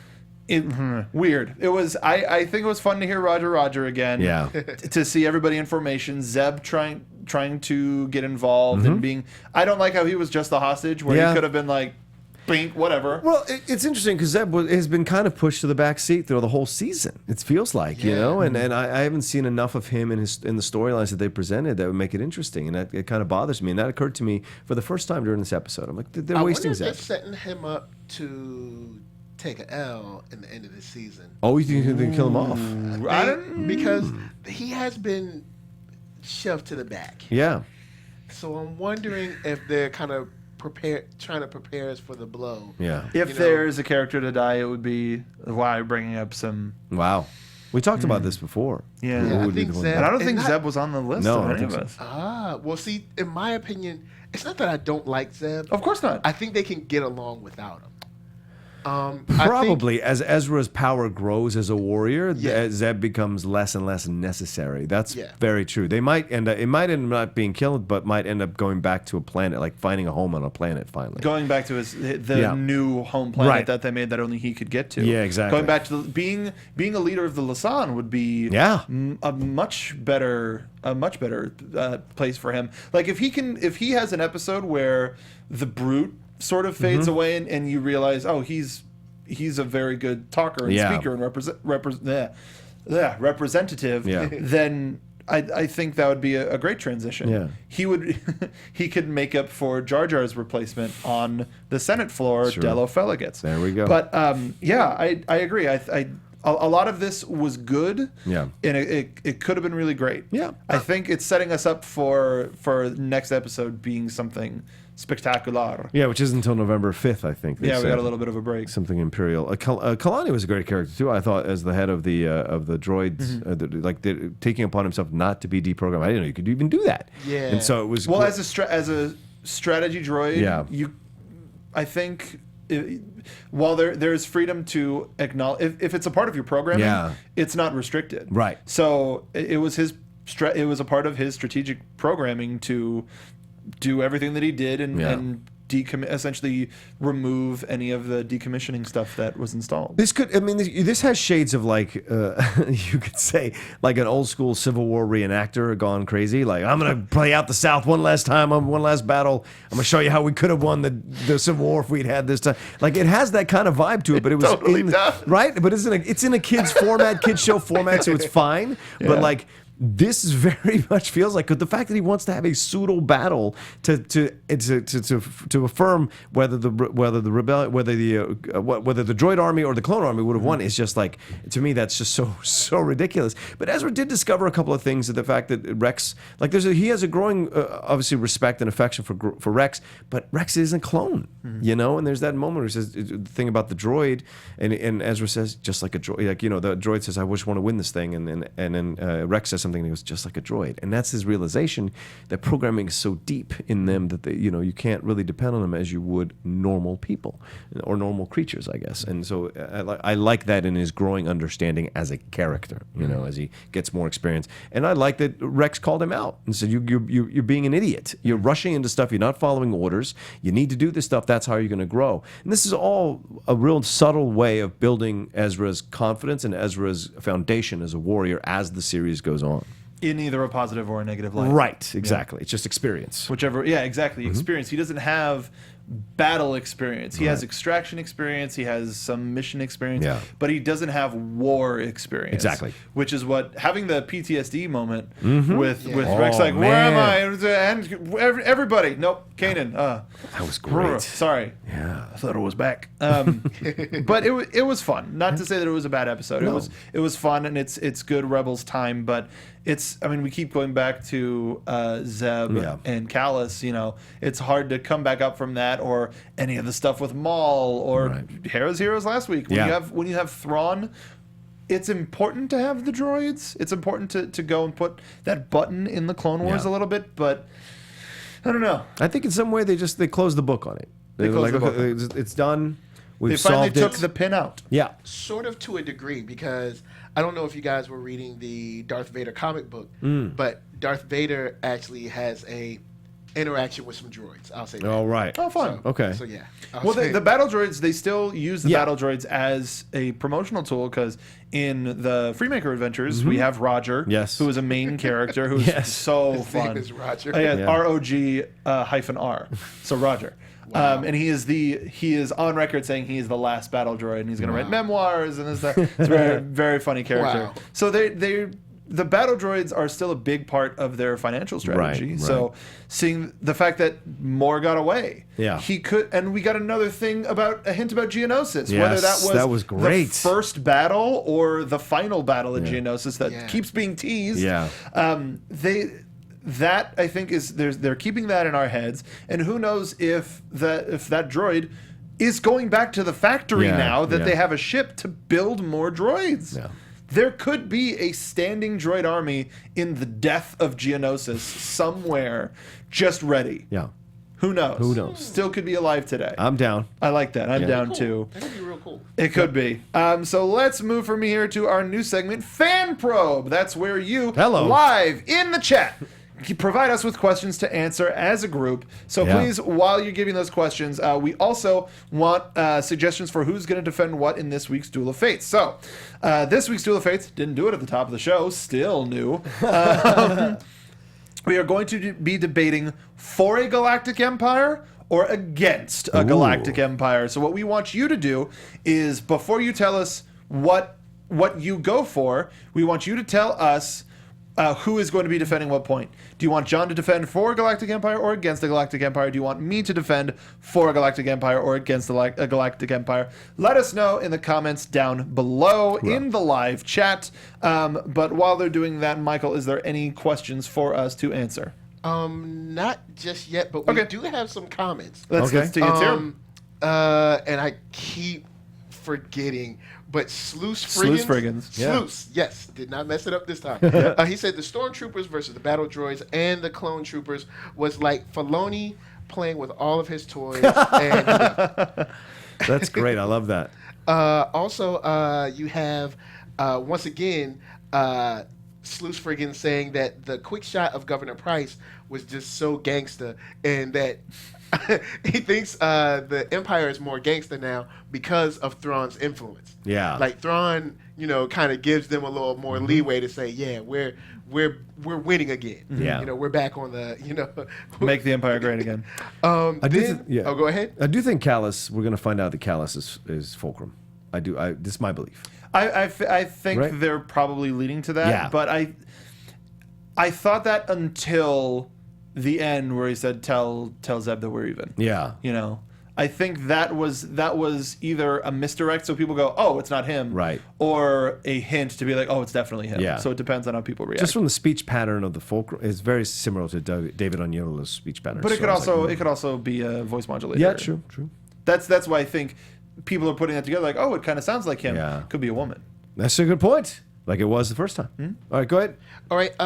S1: Weird. It was. I think it was fun to hear Roger again.
S3: Yeah.
S1: To see everybody in formation. Zeb trying to get involved and being. I don't like how he was just the hostage, where he could have been like, blink, whatever.
S3: Well, it's interesting because Zeb has been kind of pushed to the back seat through the whole season. It feels like, you know, and I haven't seen enough of him in the storylines that they presented that would make it interesting, and it kind of bothers me. And that occurred to me for the first time during this episode. I'm like, they're wasting
S4: I wonder
S3: Zeb.
S4: if they're setting him up to take an L in the end of the season.
S3: Oh, you think they can kill him off?
S4: Because he has been shoved to the back.
S3: Yeah.
S4: So I'm wondering if they're kind of trying to prepare us for the blow.
S3: Yeah.
S1: If there's a character to die, it would be why bringing up some.
S3: Wow. We talked about this before.
S1: Yeah.
S3: Who
S4: I
S3: would be
S4: think
S3: the one-
S4: Zeb-
S1: And I don't think
S4: And
S1: Zeb was on the list
S3: No,
S1: of
S3: I don't
S1: any of
S3: think
S1: us.
S4: Well, see, in my opinion, it's not that I don't like Zeb.
S1: Of course not.
S4: I think they can get along without him.
S3: Probably as Ezra's power grows as a warrior,
S4: Yeah.
S3: Zeb becomes less and less necessary. That's
S4: Yeah.
S3: very true. It might end up not being killed, but might end up going back to a planet, like finding a home on a planet finally.
S1: Going back to the new home planet
S3: Right.
S1: that they made that only he could get to.
S3: Yeah, exactly.
S1: Going back to being a leader of the Lasan would be a much better place for him. Like if he has an episode where the brute sort of fades away and you realize, oh, he's a very good talker and speaker and representative.
S3: Yeah.
S1: Then I think that would be a great transition.
S3: Yeah.
S1: He could make up for Jar Jar's replacement on the Senate floor, Dello Feligets.
S3: There we go.
S1: But I agree. A lot of this was good.
S3: Yeah.
S1: And it could have been really great.
S3: Yeah.
S1: I think it's setting us up for next episode being something spectacular.
S3: Yeah, which isn't until November 5th, I think.
S1: We got a little bit of a break.
S3: Something Imperial. Kalani was a great character too. I thought as the head of the droids, taking upon himself not to be deprogrammed. I didn't know you could even do that.
S4: Yeah.
S3: And so it was.
S1: Well, as a strategy droid,
S3: Yeah.
S1: I think. While there's freedom to acknowledge, if it's a part of your programming, it's not restricted.
S3: Right.
S1: So it was it was a part of his strategic programming to do everything that he did and essentially remove any of the decommissioning stuff that was installed.
S3: This has shades of like you could say like an old school Civil War reenactor gone crazy. Like, I'm gonna play out the South one last time on one last battle. I'm gonna show you how we could have won the Civil War if we'd had this time. Like, it has that kind of vibe to it, but it was
S1: totally does.
S3: right. But it's in a kids format, kids show format, so it's fine.
S1: Yeah.
S3: But like, this very much feels like the fact that he wants to have a pseudo battle to affirm whether the droid army or the clone army would have won is just like, to me, that's just so ridiculous. But Ezra did discover a couple of things, that the fact that Rex, like he has a growing obviously respect and affection for Rex, but Rex isn't a clone, you know. And there's that moment where he says the thing about the droid, and Ezra says, just like a droid, like, you know, the droid says, I wish I want to win this thing, and then Rex says something, and he goes, just like a droid. And that's his realization that programming is so deep in them that they, you know, you can't really depend on them as you would normal people or normal creatures, I guess. And so I like that in his growing understanding as a character, you know, as he gets more experience. And I like that Rex called him out and said, you're being an idiot. You're rushing into stuff. You're not following orders. You need to do this stuff. That's how you're going to grow. And this is all a real subtle way of building Ezra's confidence and Ezra's foundation as a warrior as the series goes on.
S1: In either a positive or a negative light.
S3: Right, exactly. It's just experience.
S1: Whichever, exactly. Experience. He doesn't have battle experience. He has extraction experience. He has some mission experience.
S3: Yeah.
S1: But he doesn't have war experience.
S3: Exactly.
S1: Which is what having the PTSD moment with Rex,
S3: Oh,
S1: like, where am
S3: man.
S1: I? And everybody, nope, Kanan.
S3: That was great.
S1: Sorry.
S3: Yeah.
S1: I thought it was back. But it was fun. Not to say that it was a bad episode.
S3: No.
S1: It was fun, and it's good Rebels time. But we keep going back to Zeb and Callus. It's hard to come back up from that, or any of the stuff with Maul or Heroes last week. When you have Thrawn, it's important to have the droids. It's important to go and put that button in the Clone Wars a little bit, but I don't know.
S3: I think in some way they closed the book on it. They were like, okay, it's done. We've
S1: They finally
S3: solved
S1: took
S3: it.
S1: the pin out.
S3: Yeah.
S4: Sort of to a degree, because I don't know if you guys were reading the Darth Vader comic book, but Darth Vader actually has a interaction with some droids. I'll say that.
S3: All right.
S1: Oh, fun.
S3: Okay.
S4: So yeah.
S1: Well, the battle droids, they still use the battle droids as a promotional tool, because in the Freemaker Adventures, we have Roger, who is a main character, who's so
S4: His
S1: fun.
S4: name is Roger.
S1: ROG-R, so Roger.
S4: Wow.
S1: And he is on record saying he is the last battle droid, and he's going to write memoirs, and it's a very, very funny character.
S4: Wow.
S1: So the battle droids are still a big part of their financial strategy.
S3: Right.
S1: So seeing the fact that Moore got away, he could, and we got another thing a hint about Geonosis, whether
S3: that was great.
S1: the first battle or the final battle of Geonosis that keeps being teased.
S3: Yeah.
S1: That I think they're keeping that in our heads, and who knows if that droid is going back to the factory now that they have a ship to build more droids.
S3: Yeah.
S1: There could be a standing droid army in the death of Geonosis somewhere, just ready.
S3: Yeah.
S1: Who knows?
S3: Who knows?
S1: Still could be alive today.
S3: I'm down.
S1: I like that. I'm down
S4: Cool.
S1: too.
S4: That could be real cool.
S1: It could be. So let's move from here to our new segment, Fan Probe. That's where you, live in the chat, provide us with questions to answer as a group. So please, while you're giving those questions, we also want suggestions for who's going to defend what in this week's Duel of Fates. So this week's Duel of Fates, didn't do it at the top of the show, still new. We are going to be debating for a galactic empire or against a galactic empire. So what we want you to do is, before you tell us what you go for, we want you to tell us who is going to be defending what point. Do you want John to defend for a Galactic Empire or against the Galactic Empire? Do you want me to defend for a Galactic Empire or against a Galactic Empire? Let us know in the comments down below in the live chat. But while they're doing that, Michael, is there any questions for us to answer?
S4: Not just yet, but we do have some comments.
S1: Let's take it here.
S4: And I keep forgetting, but Sluice-Friggins. Sluice, yes, did not mess it up this time. He said the Stormtroopers versus the Battle Droids and the Clone Troopers was like Filoni playing with all of his toys. And,
S3: That's great. I love that.
S4: Also, you have, once again, Sluice-Friggins saying that the quick shot of Governor Price was just so gangster, and that he thinks the Empire is more gangster now because of Thrawn's influence.
S3: Yeah.
S4: Like Thrawn, kind of gives them a little more leeway to say, yeah, we're winning again.
S3: Yeah.
S4: We're back on the,
S1: Make the Empire great again.
S4: Oh, go ahead.
S3: I do think Callus, we're going to find out that Callus is Fulcrum. This is my belief.
S1: I think they're probably leading to that, but I thought that until the end where he said, tell Zeb that we're even.
S3: Yeah.
S1: I think that was either a misdirect, so people go, oh, it's not him,
S3: right,
S1: or a hint to be like, oh, it's definitely him.
S3: Yeah.
S1: So it depends on how people react.
S3: Just from the speech pattern of the Fulcrum, it's very similar to David Oniola's speech pattern.
S1: But it could also be a voice modulator.
S3: Yeah, true.
S1: That's why I think people are putting that together, like, oh, it kind of sounds like him.
S3: Yeah.
S1: Could be a woman.
S3: That's a good point. Like it was the first time. All right, go ahead.
S4: All right,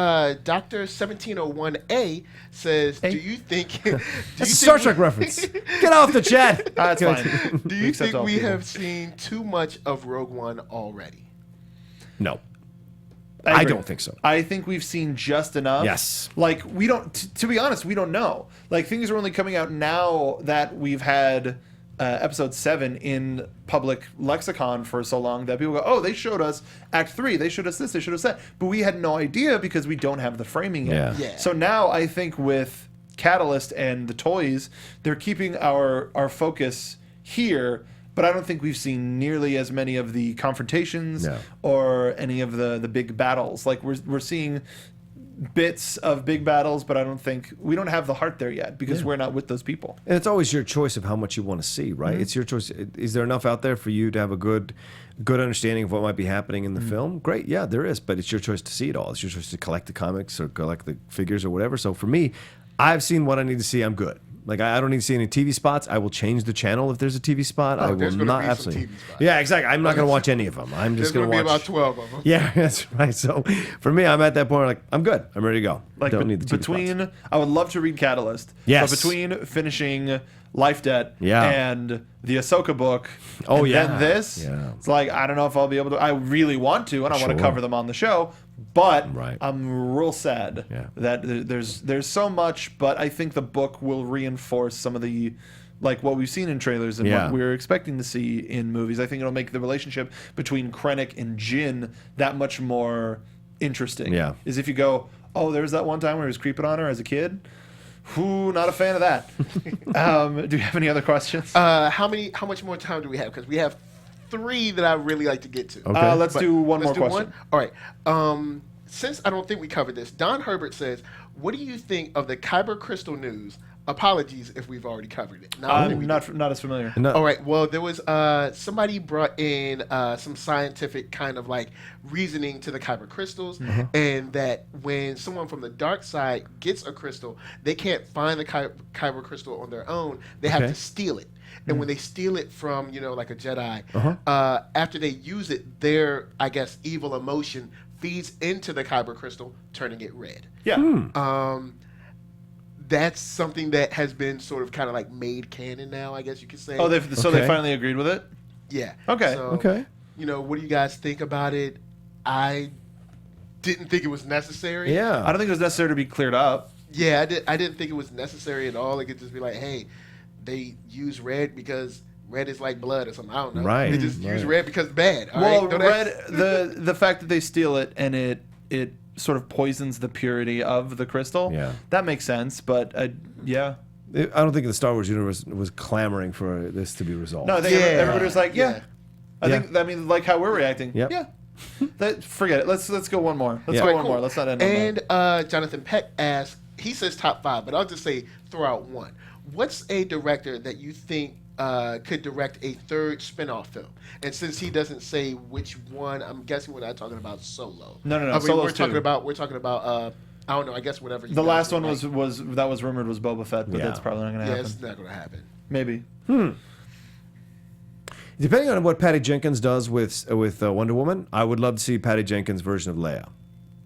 S4: Dr. 1701A says, do you think...
S3: That's a Star Trek reference. Get off the chat.
S1: That's fine.
S4: Do you think we have seen too much of Rogue One already?
S3: No. I don't think so.
S1: I think we've seen just enough.
S3: Yes.
S1: Like, we don't... To be honest, we don't know. Like, things are only coming out now that we've had... episode 7 in public lexicon for so long that people go, oh, they showed us Act 3, they showed us this, they showed us that. But we had no idea because we don't have the framing yet.
S3: Yeah.
S1: So now I think with Catalyst and the toys, they're keeping our focus here. But I don't think we've seen nearly as many of the confrontations or any of the big battles. Like we're seeing bits of big battles, but I don't think we don't have the heart there yet because we're not with those people.
S3: And it's always your choice of how much you want to see, right? It's your choice. Is there enough out there for you to have a good understanding of what might be happening in the film? Great, yeah, there is, but it's your choice to see it all. It's your choice to collect the comics or collect the figures or whatever. So for me, I've seen what I need to see. I'm good. Like I don't need to see any TV spots. I will change the channel if there's a TV spot. I will not absolutely. Yeah, exactly. I'm not going to watch any of them. I'm just going to watch.
S4: There's going to be about 12 of them.
S3: Yeah, that's right. So for me, I'm at that point. Like I'm good. I'm ready to go.
S1: Like
S3: don't need the TV
S1: between,
S3: spots.
S1: I would love to read Catalyst.
S3: Yes.
S1: But between finishing Life Debt
S3: Yeah.
S1: and the Ahsoka book,
S3: Oh,
S1: and
S3: yeah.
S1: then this,
S3: Yeah.
S1: it's like I don't know if I'll be able to. I really want to, and I want to
S3: Sure.
S1: cover them on the show. But
S3: Right.
S1: I'm real sad that there's so much. But I think the book will reinforce some of the. Like what we've seen in trailers and what we're expecting to see in movies. I think it'll make the relationship between Krennic and Jyn that much more interesting.
S3: Yeah.
S1: Is if you go, oh, there was that one time where he was creeping on her as a kid. Who, not a fan of that. Do you have any other questions?
S4: How much more time do we have? Because we have 3 that I really like to get to.
S3: Okay.
S1: Let's do one
S4: Let's
S1: more
S4: do
S1: question.
S4: All right. Since I don't think we covered this, Don Herbert says, "What do you think of the Kyber Crystal news? Apologies if we've already covered it." No, I don't think we did.
S1: Not as familiar.
S3: No.
S4: All right. Well, there was somebody brought in some scientific kind of like reasoning to the Kyber crystals, and that when someone from the dark side gets a crystal, they can't find the Kyber crystal on their own. They have to steal it. And when they steal it from, like a Jedi, after they use it, their, I guess, evil emotion feeds into the Kyber crystal, turning it red.
S1: Yeah.
S4: That's something that has been sort of kind of like made canon now, I guess you could say.
S1: Oh, they
S3: Okay.
S1: finally agreed with it?
S4: Yeah.
S1: Okay.
S4: So,
S3: Okay.
S4: what do you guys think about it? I didn't think it was necessary.
S3: Yeah.
S1: I don't think it was necessary to be cleared up.
S4: Yeah, I didn't think it was necessary at all. It could just be like, hey, they use red because red is like blood or something. I don't know.
S3: Right,
S4: They just use
S3: right.
S4: red because it's bad. All
S1: Well,
S4: right? Don't
S1: red
S4: ask-
S1: the fact that they steal it and it sort of poisons the purity of the crystal.
S3: Yeah.
S1: That makes sense, but yeah.
S3: I don't think the Star Wars universe was clamoring for this to be resolved.
S1: No, I think
S4: Yeah.
S1: everybody was like, yeah.
S4: Yeah.
S1: I mean, like how we're reacting.
S3: Yep.
S1: Yeah. Forget it. Let's go one more. Let's
S3: Yeah.
S1: go
S3: Right,
S1: one
S4: cool.
S1: more. Let's not end on that.
S4: And Jonathan Peck asks, he says top 5, but I'll just say throw out one. What's a director that you think could direct a 3rd spin-off film? And since he doesn't say which one, I'm guessing we're not talking about Solo.
S1: No.
S4: I mean,
S1: Solo's
S4: we're talking
S1: 2.
S4: about I don't know, I guess whatever. You
S1: The
S4: guys
S1: last
S4: would
S1: one
S4: like.
S1: was rumored was Boba Fett, but
S3: Yeah.
S1: that's probably not going to
S4: Yeah,
S1: happen.
S4: it's not going to happen.
S1: Maybe.
S3: Depending on what Patty Jenkins does with Wonder Woman, I would love to see Patty Jenkins' version of Leia.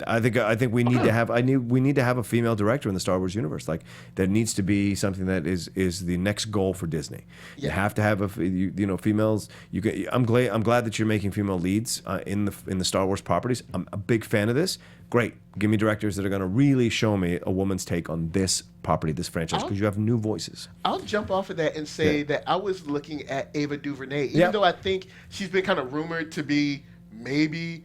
S3: I think we need to have we need to have a female director in the Star Wars universe. Like that needs to be something that is the next goal for Disney. You have to have females. I'm glad that you're making female leads in the Star Wars properties. I'm a big fan of this. Great, give me directors that are going to really show me a woman's take on this property, this franchise, because you have new voices.
S4: I'll jump off of that and say that I was looking at Ava DuVernay, even
S3: Yep.
S4: though I think she's been kind of rumored to be maybe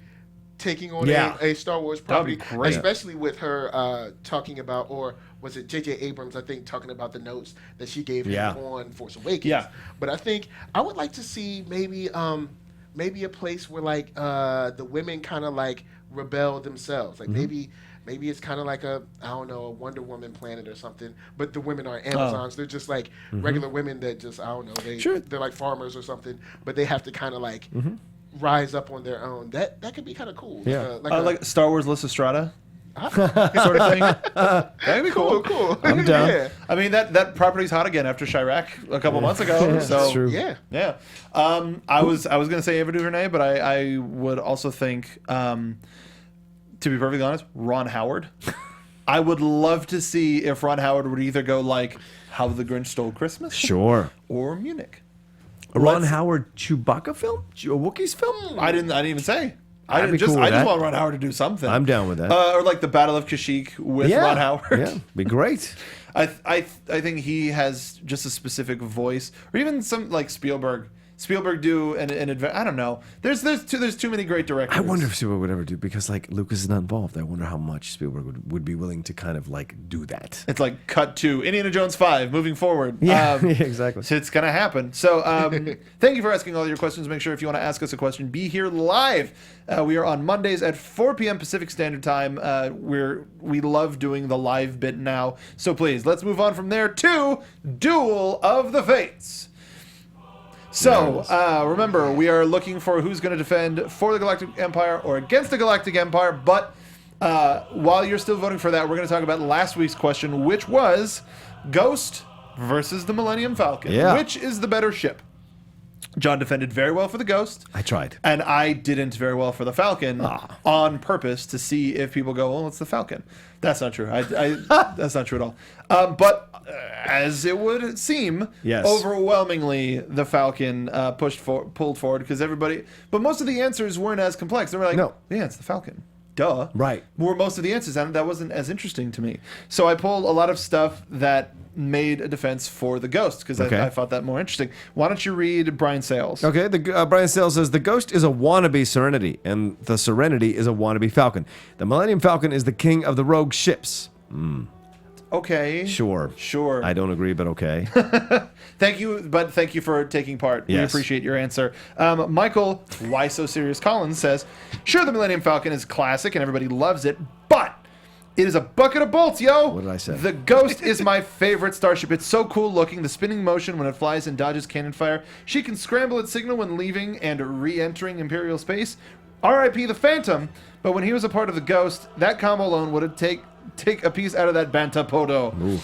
S4: taking on
S3: Yeah.
S4: a Star Wars
S1: That would be
S4: property,
S1: great.
S4: especially with her talking about, or was it J.J. Abrams, I think, talking about the notes that she gave him
S3: Yeah.
S4: on Force Awakens.
S1: Yeah.
S4: But I think I would like to see maybe a place where like the women kind of like rebel themselves. Like maybe it's kind of like a Wonder Woman planet or something. But the women aren't Amazons. They're just like regular women that just they're like farmers or something. But they have to kind of like rise up on their own. That could be kind of cool.
S3: Yeah.
S1: Like Star Wars Lysistrata sort of thing. That'd be cool.
S4: cool.
S3: I'm down.
S4: Yeah.
S1: I mean that property's hot again after Chirac a couple months ago. So
S3: That's true.
S4: Yeah.
S1: yeah. I was gonna say Ava DuVernay, but I would also think, to be perfectly honest, Ron Howard. I would love to see if Ron Howard would either go like How the Grinch Stole Christmas,
S3: Sure.
S1: or Munich.
S3: A Ron
S1: Let's-
S3: Howard Chewbacca film? A Wookiees film?
S1: I didn't even say. I
S3: I'd be
S1: just
S3: cool with that.
S1: want Ron Howard to do something.
S3: I'm down with that.
S1: Or like the Battle of Kashyyyk with Ron Howard.
S3: Yeah, be great.
S1: I think he has just a specific voice, or even some like Spielberg. Spielberg do an I don't know. There's too many great directors.
S3: I wonder if Spielberg would ever do, because like Lucas is not involved. I wonder how much Spielberg would be willing to kind of like do that.
S1: It's like cut to Indiana Jones 5 moving forward.
S3: Yeah, exactly.
S1: So it's gonna happen. So thank you for asking all your questions. Make sure if you want to ask us a question, be here live. We are on Mondays at 4 p.m. Pacific Standard Time. We love doing the live bit now. So please, let's move on from there to Duel of the Fates. So, remember, we are looking for who's going to defend for the Galactic Empire or against the Galactic Empire, but while you're still voting for that, we're going to talk about last week's question, which was Ghost versus the Millennium Falcon.
S3: Yeah.
S1: Which is the better ship? John defended very well for the Ghost.
S3: I tried.
S1: And I didn't very well for the Falcon on purpose to see if people go, well, it's the Falcon. That's not true. That's not true at all. But as it would seem,
S3: yes,
S1: overwhelmingly the Falcon pulled forward because everybody. But most of the answers weren't as complex. They were like,
S3: no,
S1: yeah, it's the Falcon. Duh.
S3: Right.
S1: Were most of the answers, and that wasn't as interesting to me. So I pulled a lot of stuff that made a defense for the Ghost because I thought that more interesting. Why don't you read Brian Sales?
S3: Okay, Brian Sales says the Ghost is a wannabe Serenity, and the Serenity is a wannabe Falcon. The Millennium Falcon is the king of the rogue ships.
S1: Okay.
S3: Sure. I don't agree, but okay.
S1: Thank you for taking part.
S3: Yes.
S1: We appreciate your answer. Michael, Why So Serious Collins says, sure, the Millennium Falcon is classic and everybody loves it, but it is a bucket of bolts, yo.
S3: What did I say?
S1: The Ghost is my favorite starship. It's so cool looking. The spinning motion when it flies and dodges cannon fire. She can scramble its signal when leaving and re-entering Imperial space. R.I.P. the Phantom, but when he was a part of the Ghost, that combo alone would have take a piece out of that Banta Podo.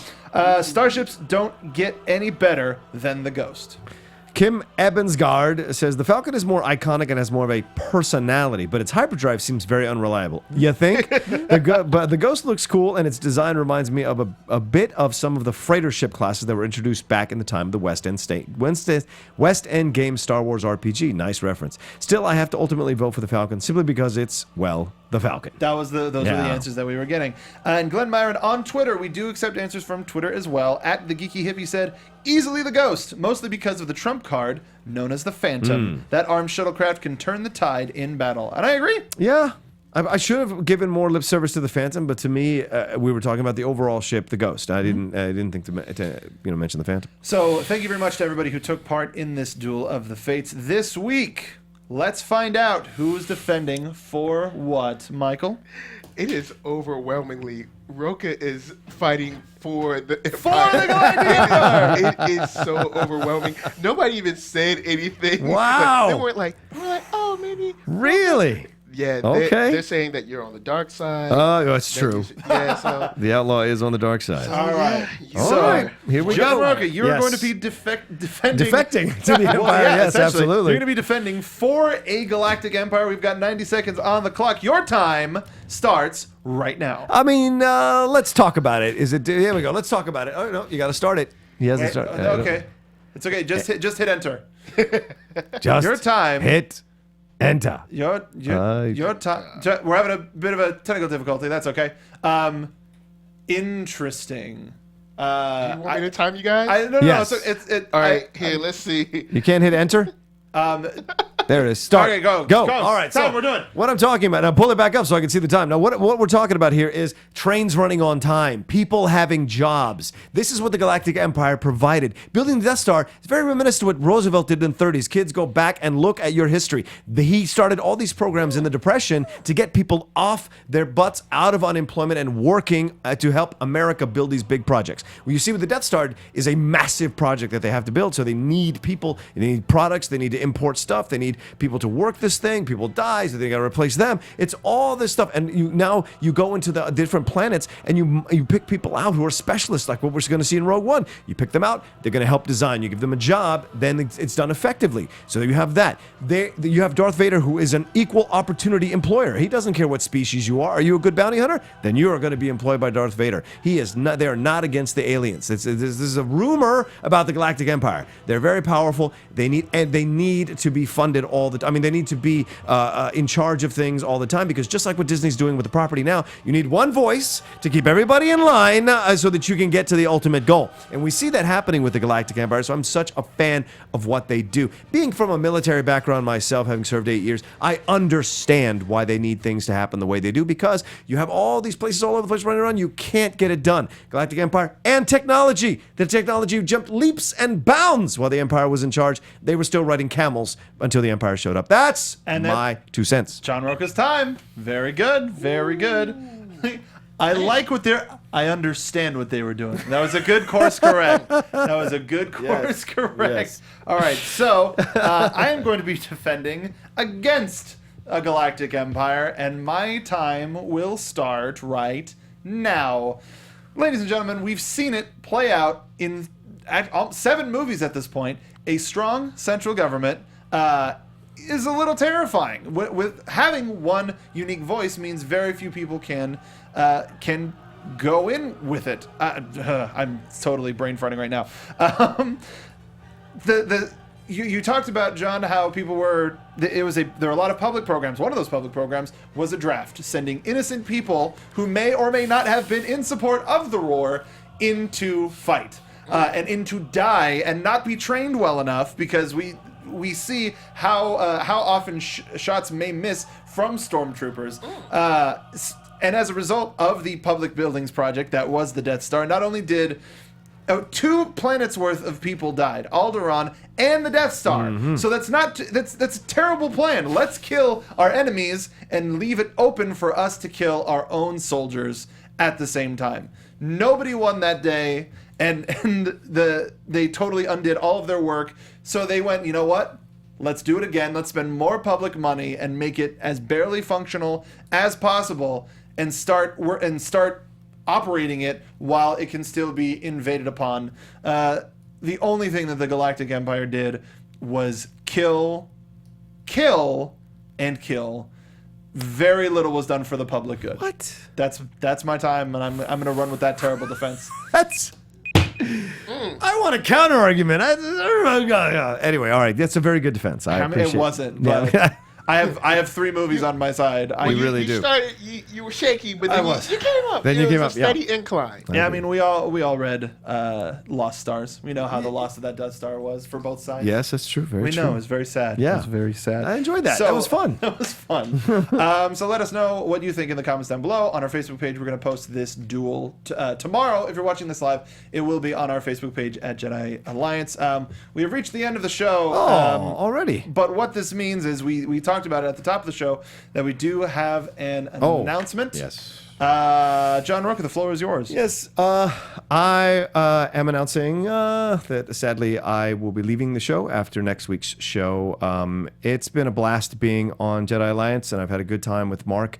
S1: Starships don't get any better than the Ghost.
S3: Kim Ebbensgaard says the Falcon is more iconic and has more of a personality, but its hyperdrive seems very unreliable. You think? But the Ghost looks cool, and its design reminds me of a bit of some of the freighter ship classes that were introduced back in the time of the West End game Star Wars RPG. Nice reference. Still, I have to ultimately vote for the Falcon simply because it's, well, the Falcon.
S1: Those were the answers that we were getting. And Glenn Myron on Twitter, we do accept answers from Twitter as well. At the Geeky Hippie said, easily the Ghost, mostly because of the trump card known as the Phantom. That armed shuttlecraft can turn the tide in battle. And I agree.
S3: Yeah. I should have given more lip service to the Phantom, but to me, we were talking about the overall ship, the Ghost. I didn't think to mention the Phantom.
S1: So thank you very much to everybody who took part in this Duel of the Fates this week. Let's find out who's defending for what, Michael.
S4: It is overwhelmingly Roca is fighting for the
S1: Galactic
S4: Empire. It is so overwhelming. Nobody even said anything.
S3: Wow.
S4: They weren't like, oh, maybe.
S3: Really?
S4: Yeah.
S3: Okay.
S4: They're saying that you're on the dark side.
S3: Oh, that's true.
S4: So.
S3: The outlaw is on the dark side.
S1: All right.
S3: All right. Here we
S1: John
S3: go.
S1: Rocha, you are
S3: Yes.
S1: going to be defecting
S3: to the Empire. Yes,
S1: essentially.
S3: absolutely.
S1: You're going to be defending for a Galactic Empire. We've got 90 seconds on the clock. Your time starts right now.
S3: I mean, let's talk about it. Here we go. Let's talk about it. Oh, no, you got to start it. He hasn't started.
S1: Okay. It's okay. Just hit enter.
S3: Just
S1: your time.
S3: Hit enter.
S1: Your time. We're having a bit of a technical difficulty. That's okay. Interesting.
S4: Do you want me to time you guys?
S1: No.
S3: Yes.
S4: All right, here, let's see.
S3: You can't hit enter? There it is. Start.
S1: Okay, go.
S3: All right.
S1: So we're doing.
S3: What I'm talking about. Now pull it back up so I can see the time. Now what we're talking about here is trains running on time, people having jobs. This is what the Galactic Empire provided. Building the Death Star is very reminiscent to what Roosevelt did in the 30s. Kids, go back and look at your history. He started all these programs in the Depression to get people off their butts, out of unemployment, and working to help America build these big projects. What you see with the Death Star is a massive project that they have to build, so they need people, they need products, they need to import stuff, they need people to work this thing. People die, so they got to replace them. It's all this stuff, and you go into the different planets and you pick people out who are specialists, like what we're going to see in Rogue One. You pick them out, they're going to help design. You give them a job, then it's done effectively. So you have that. You have Darth Vader, who is an equal opportunity employer. He doesn't care what species you are. Are you a good bounty hunter? Then you are going to be employed by Darth Vader. He is not. They are not against the aliens. This is a rumor about the Galactic Empire. They're very powerful. They need to be funded funded all the time. I mean, they need to be in charge of things all the time, because just like what Disney's doing with the property now, you need one voice to keep everybody in line so that you can get to the ultimate goal. And we see that happening with the Galactic Empire, so I'm such a fan of what they do. Being from a military background myself, having served 8 years, I understand why they need things to happen the way they do, because you have all these places all over the place running around, you can't get it done. Galactic Empire and technology. The technology jumped leaps and bounds while the Empire was in charge. They were still riding camels until the Empire showed up. That's my 2 cents.
S1: John Rocha's time. Very good. Very good. I like what I understand what they were doing. That was a good course correct. That was a good course correct.
S3: Yes.
S1: All right, so I am going to be defending against a Galactic Empire, and my time will start right now. Ladies and gentlemen, we've seen it play out in 7 movies at this point. A strong central government is a little terrifying. With having one unique voice means very few people can go in with it. I'm totally brain farting right now. You talked about, John, how people were. There were a lot of public programs. One of those public programs was a draft, sending innocent people who may or may not have been in support of the war into fight and into die and not be trained well enough, because we see how often shots may miss from stormtroopers. And as a result of the public buildings project that was the Death Star, not only did 2 planets worth of people died, Alderaan and the Death Star. Mm-hmm. So that's a terrible plan. Let's kill our enemies and leave it open for us to kill our own soldiers at the same time. Nobody won that day, and they totally undid all of their work. So they went, you know what? Let's do it again. Let's spend more public money and make it as barely functional as possible, and start operating it while it can still be invaded upon. The only thing that the Galactic Empire did was kill, and kill. Very little was done for the public good.
S3: What?
S1: That's my time, and I'm going to run with that terrible defense.
S3: I want a counter argument. Anyway, all right, that's a very good defense. I appreciate
S1: it wasn't, but
S3: Yeah.
S1: I have 3 movies on my side.
S3: We really do.
S4: You were shaky, but then you came up.
S3: Then you came up,
S4: a steady incline.
S1: Yeah, I mean, we all read Lost Stars. We know how the loss of that Death Star was for both sides.
S3: Yes, that's true. Very
S1: we
S3: true.
S1: know it was very sad.
S3: Yeah.
S1: It was very sad.
S3: I enjoyed that.
S1: So,
S3: that was fun.
S1: That was fun. So let us know what you think in the comments down below. On our Facebook page, we're going to post this duel tomorrow. If you're watching this live, it will be on our Facebook page at Jedi Alliance. We have reached the end of the show.
S3: Already.
S1: But what this means is we talked about it at the top of the show that we do have an announcement.
S3: Yes.
S1: John Rocha, the floor is yours.
S3: Yes, I am announcing that sadly I will be leaving the show after next week's show. It's been a blast being on Jedi Alliance, and I've had a good time with Mark.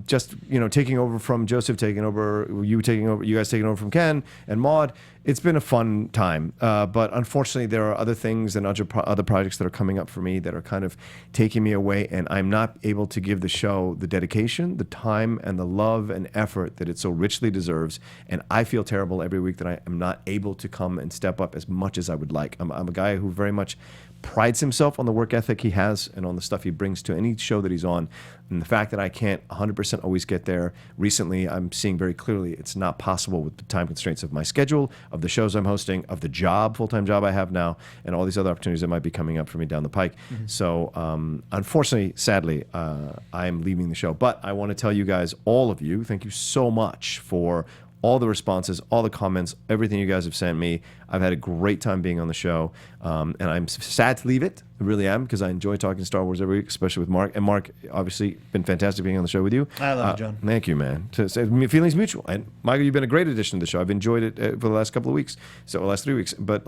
S3: Just taking over from Joseph, you guys taking over from Ken and Maud. It's been a fun time, but unfortunately there are other things and other projects that are coming up for me that are kind of taking me away, and I'm not able to give the show the dedication, the time, and the love and effort that it so richly deserves. And I feel terrible every week that I am not able to come and step up as much as I would like. I'm a guy who very much prides himself on the work ethic he has and on the stuff he brings to any show that he's on. And the fact that I can't 100% always get there, recently I'm seeing very clearly it's not possible with the time constraints of my schedule, of the shows I'm hosting, of the full-time job I have now, and all these other opportunities that might be coming up for me down the pike. Mm-hmm. So unfortunately, sadly, I'm leaving the show. But I want to tell you guys, all of you, thank you so much for all the responses, all the comments, everything you guys have sent me. I've had a great time being on the show, and I'm sad to leave it. I really am, because I enjoy talking Star Wars every week, especially with Mark. And Mark, obviously, been fantastic being on the show with you.
S1: I love you, John.
S3: Thank you, man. Feelings mutual. And Michael, you've been a great addition to the show. I've enjoyed it for the last couple of weeks, the last 3 weeks. But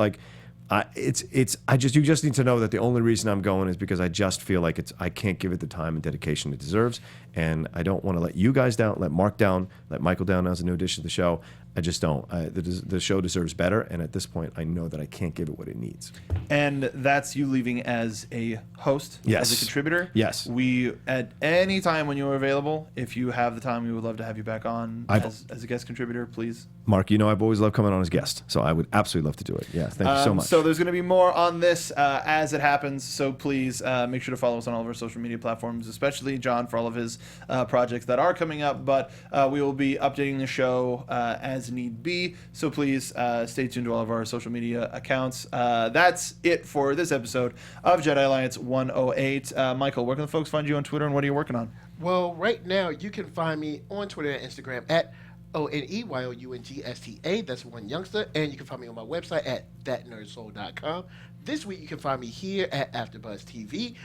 S3: you just need to know that the only reason I'm going is because I just feel like I can't give it the time and dedication it deserves, and I don't want to let you guys down, let Mark down, let Michael down as a new addition to the show. I just don't. The show deserves better, and at this point, I know that I can't give it what it needs.
S1: And that's you leaving as a host,
S3: Yes.
S1: as a contributor.
S3: Yes.
S1: We, at any time when you are available, if you have the time, we would love to have you back on as a guest contributor, please.
S3: Mark, you know I've always loved coming on as guest, so I would absolutely love to do it. Yeah, thank you so much.
S1: So there's going to be more on this as it happens. So please make sure to follow us on all of our social media platforms, especially John for all of his projects that are coming up. But we will be updating the show as need be. So please stay tuned to all of our social media accounts. That's it for this episode of Jedi Alliance 108. Michael, where can the folks find you on Twitter, and what are you working on?
S4: Well, right now you can find me on Twitter and Instagram at ONEYOUNGSTA. That's One Youngster. And you can find me on my website at thatnerdsoul.com. This week you can find me here at AfterBuzz TV,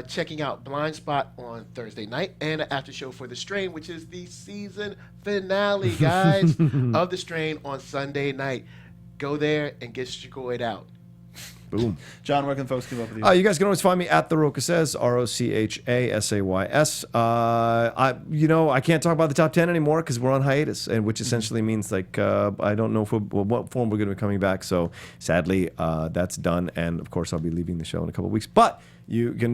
S4: checking out Blind Spot on Thursday night, and an after show for The Strain, which is the season finale, guys, of The Strain on Sunday night. Go there and get scored out.
S3: Boom.
S1: John, where can folks keep up with you?
S3: You guys can always find me at the Roca Says, ROCHASAYS. I can't talk about the top 10 anymore because we're on hiatus, and which essentially means I don't know what form we're going to be coming back. So sadly, that's done, and of course I'll be leaving the show in a couple of weeks. But you can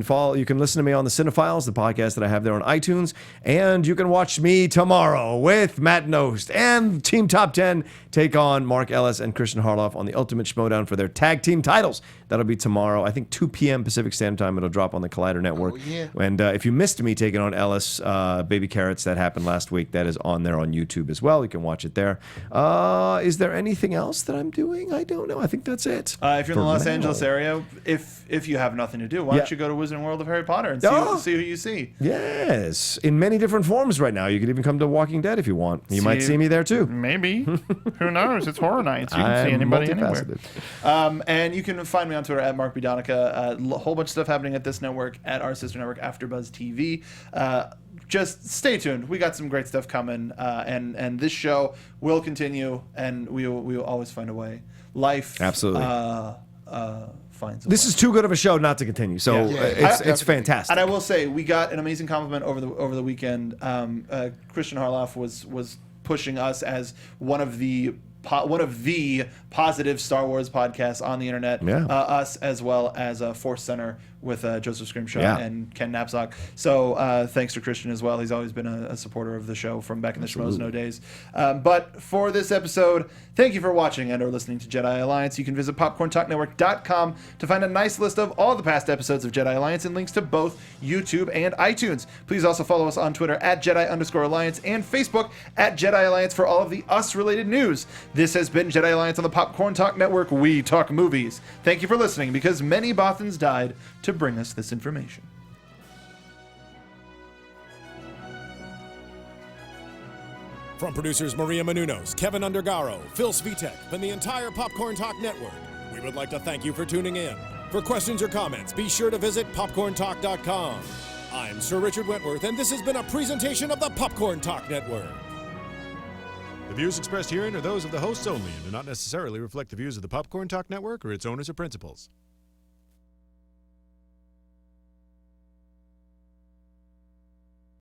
S3: listen to me on the Cinephiles, the podcast that I have there on iTunes, and you can watch me tomorrow with Matt Nost and Team Top 10 take on Mark Ellis and Kristian Harloff on the Ultimate Schmoedown for their tag team titles. That'll be tomorrow, I think 2 p.m. Pacific Standard Time. It'll drop on the Collider Network.
S4: Oh, yeah.
S3: And if you missed me taking on Ellis, Baby Carrots, that happened last week. That is on there on YouTube as well. You can watch it there. Is there anything else that I'm doing? I don't know. I think that's it.
S1: If you're in the Los Angeles area, if you have nothing to do, why don't you go to Wizarding World of Harry Potter and see who you see?
S3: Yes, in many different forms right now. You could even come to Walking Dead if you want. You might see me there too.
S1: Maybe. Who knows? It's horror nights. You can see anybody anywhere. And you can find me on Twitter at Mark B. Donica. A whole bunch of stuff happening at this network, at our sister network, AfterBuzz TV. Just stay tuned. We got some great stuff coming, and this show will continue, and we will always find a way. Life
S3: absolutely
S1: finds a
S3: this
S1: way.
S3: is too good of a show not to continue. So it's fantastic.
S1: And I will say, we got an amazing compliment over the weekend. Kristian Harloff was pushing us as one of the positive Star Wars podcasts on the internet.
S3: Yeah.
S1: Us as well as Force Center with Joseph Scrimshaw and Ken Knapsack. So thanks to Kristian as well. He's always been a supporter of the show from back in the Schmoes Know days. But for this episode, thank you for watching and or listening to Jedi Alliance. You can visit popcorntalknetwork.com to find a nice list of all the past episodes of Jedi Alliance and links to both YouTube and iTunes. Please also follow us on Twitter at Jedi_Alliance and Facebook at Jedi Alliance for all of the us-related news. This has been Jedi Alliance on the Popcorn Talk Network. We talk movies. Thank you for listening, because many Bothans died to bring us this information.
S2: From producers Maria Menounos, Kevin Undergaro, Phil Svitek, and the entire Popcorn Talk Network, we would like to thank you for tuning in. For questions or comments, be sure to visit popcorntalk.com. I'm Sir Richard Wentworth, and this has been a presentation of the Popcorn Talk Network.
S5: The views expressed herein are those of the hosts only and do not necessarily reflect the views of the Popcorn Talk Network or its owners or principals.